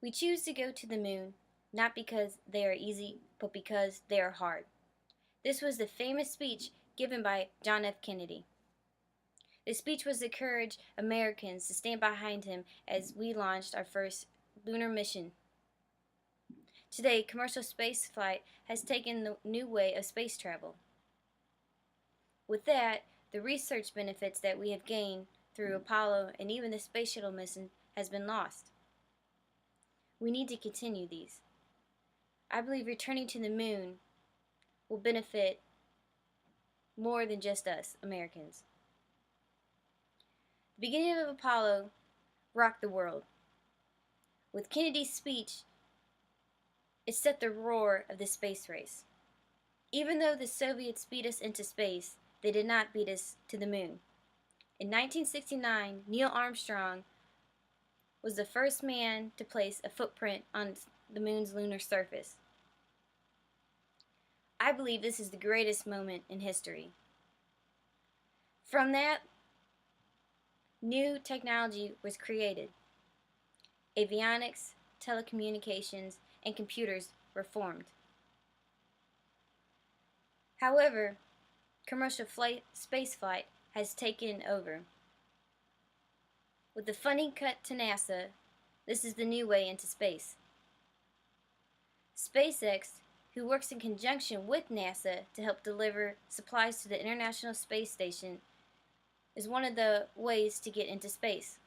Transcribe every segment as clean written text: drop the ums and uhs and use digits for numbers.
We choose to go to the moon, not because they are easy, but because they are hard. This was the famous speech given by John F. Kennedy. The speech was to encourage Americans to stand behind him as we launched our first lunar mission. Today, commercial spaceflight has taken the new way of space travel. With that, the research benefits that we have gained through Apollo and even the Space Shuttle mission has been lost. We need to continue these. I believe returning to the moon will benefit more than just us, Americans. The beginning of Apollo rocked the world. With Kennedy's speech, it set the roar of the space race. Even though the Soviets beat us into space, they did not beat us to the moon. In 1969, Neil Armstrong was the first man to place a footprint on the moon's lunar surface. I believe this is the greatest moment in history. From that, new technology was created. Avionics, telecommunications, and computers were formed. However, commercial spaceflight has taken over. With the funding cut to NASA, this is the new way into space. SpaceX, who works in conjunction with NASA to help deliver supplies to the International Space Station, is one of the ways to get into space.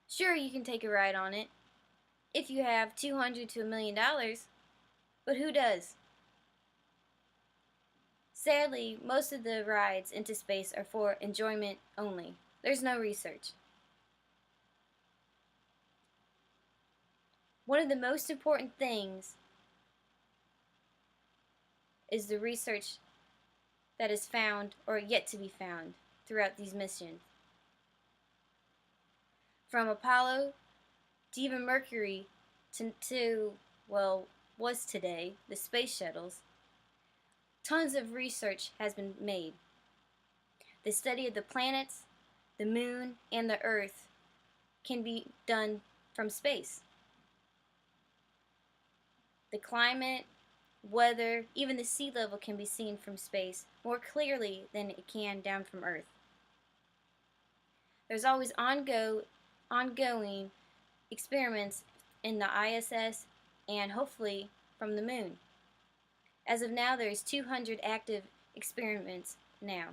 Sure, you can take a ride on it if you have $200 to $1 million, but who does? Sadly, most of the rides into space are for enjoyment only. There's no research. One of the most important things is the research that is found or yet to be found throughout these missions. From Apollo to even Mercury was today, the space shuttles, tons of research has been made. The study of the planets, the moon, and the Earth can be done from space. The climate, weather, even the sea level can be seen from space more clearly than it can down from Earth. There's always ongoing experiments in the ISS and hopefully from the moon. As of now, there's 200 active experiments now.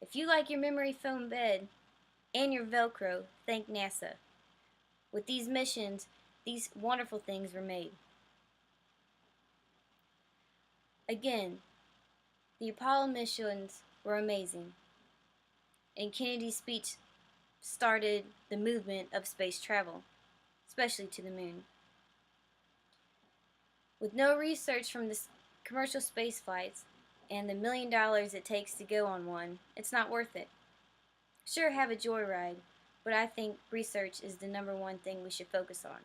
If you like your memory foam bed and your Velcro, thank NASA. With these missions, these wonderful things were made. Again, the Apollo missions were amazing, and Kennedy's speech started the movement of space travel, especially to the moon. With no research from the commercial space flights and the $1 million it takes to go on one, it's not worth it. Sure, have a joyride, but I think research is the #1 thing we should focus on.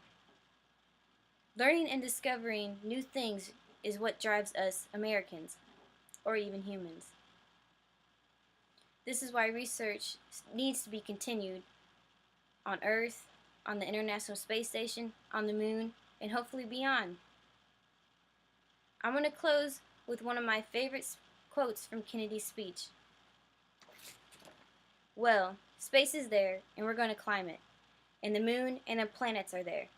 Learning and discovering new things is what drives us Americans, or even humans. This is why research needs to be continued on Earth, on the International Space Station, on the moon, and hopefully beyond. I'm going to close with one of my favorite quotes from Kennedy's speech. Well, space is there, and we're going to climb it. And the moon and the planets are there.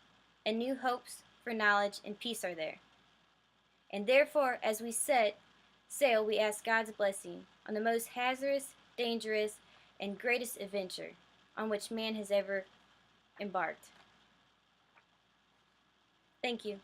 And new hopes for knowledge and peace are there. And therefore, as we set sail, we ask God's blessing on the most hazardous, dangerous, and greatest adventure on which man has ever embarked. Thank you.